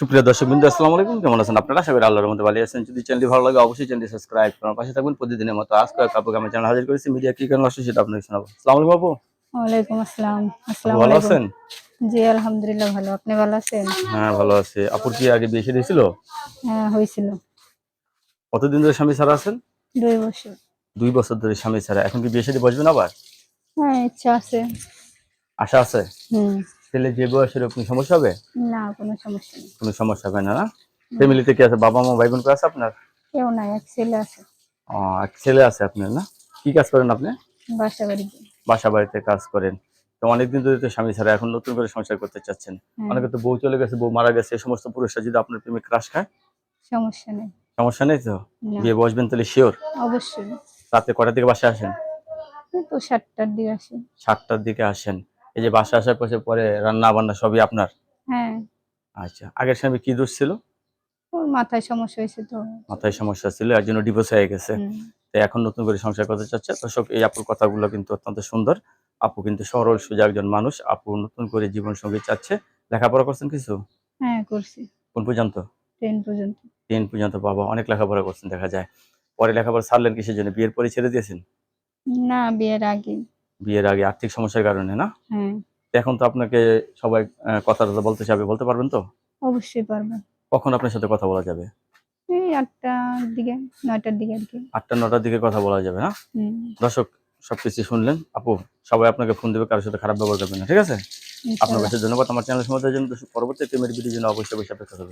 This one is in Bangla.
সুপ্রিয় দর্শকবৃন্দ, আসসালামু আলাইকুম। কেমন আছেন আপনারা? আশা করি আল্লাহর রহমতে ভালো আছেন। যদি চ্যানেলটি ভালো লাগে অবশ্যই চ্যানেলটি সাবস্ক্রাইব করুন, পাশে থাকবেন। প্রতিদিনের মতো আজকে আপুকে আমি চ্যানেল হাজির করেছি। মিডিয়া কি কারণে আসছে সেটা আপনাকে শোনাবো। আসসালামু আলাইকুম আপু। ওয়ালাইকুম আসসালাম। আপু আসসালামু ভালো আলাইকুম। আছেন? জি আলহামদুলিল্লাহ ভালো। আপনি ভালো আছেন? হ্যাঁ ভালো আছি। আপুর কি আগে বিয়ে শাদী ছিল? হ্যাঁ হয়েছিল। কতদিন ধরে স্বামী ছাড়া আছেন? 2 বছর। 2 বছর ধরে স্বামী ছাড়া। এখন কি বিয়ে শাদী বসবেন আবার? হ্যাঁ ইচ্ছা আছে। আশা আছে? হুম। ছেলে যে বয়সের কোনো সমস্যা হবে? না কোনো সমস্যা নেই। কোনো সমস্যা হবে না, না? হুম। ফ্যামিলিতে কি আছে? বাবা মা ভাই বোন কে আছে আপনার? কেউ নাই, এক ছেলে আছে। ও, এক ছেলে আছে আপনার, না? কি কাজ করেন আপনি? বাসা বাড়িতে। বাসা বাড়িতে কাজ করেন। তো অনেকদিন ধরে তো স্বামী ছাড়া, এখন নতুন করে সংসার করতে চাচ্ছেন। হ্যাঁ অনেকে তো বউ চলে গেছে, বউ মারা গেছে, এই সমস্ত পুরুষরা যদি আপনার প্রেমে ক্রাশ খায়, সমস্যা নেই। সমস্যা নেই তো? না বিয়ে বসবেন তাহলে শিওর? অবশ্যই। রাতে কটার দিকে বাসায় আসেন? এই তো 7টার দিকে আসি। 7টার দিকে আসেন। এই যে বাসায় আসার পরে পরে রান্না বান্না সবই আপনার? হ্যাঁ। আচ্ছা, আগের স্বামী কি দোষ ছিল? ওর মাথায় সমস্যা হয়েছে তো। মাথায় সমস্যা ছিল, এর জন্য ডিভোর্স হয়ে গেছে। হুম। তো এখন নতুন করে সংসার করতে চাচ্ছে। দর্শক, এই আপুর কথাগুলো কিন্তু অত্যন্ত সুন্দর। আপু কিন্তু সরল সোজা একজন মানুষ। আপু নতুন করে জীবন সঙ্গী চাচ্ছে। লেখাপড়া করছেন কিছু? হ্যাঁ করছি। কোন পর্যন্ত? 10 পর্যন্ত। 10 পর্যন্ত। বাবা, অনেক লেখাপড়া করছেন দেখা যায়। পরে লেখাপড়া ছাড়লেন কিসের জন্য? বিয়ের পরে ছেড়ে দিয়েছেন? না বিয়ের আগে। বিয়ের আগে আর্থিক সমস্যার কারণে, না? হ্যাঁ তো এখন তো আপনাকে সবাই কথা-টথা বলতে চাবে, বলতে পারবেন তো? অবশ্যই পারবো। কখন আপনার সাথে কথা বলা যাবে? এই 8টার দিকে, 9টার দিকে আর কি। 8টা-9টার দিকে কথা বলা যাবে, না? হুম। দর্শক, সবকিছু শুনলেন। আপু, সবাই আপনাকে ফোন দেবে, কারোর সাথে খারাপ ব্যবহার করবেন না, ঠিক আছে? আপনার ইনশাল্লাহ। কাছে ধন্যবাদ। আমার চ্যানেল সম্বন্ধে জন্য পরবর্তী প্রেমের ভিডিওর জন্য অবশ্যই অপেক্ষা করবেন।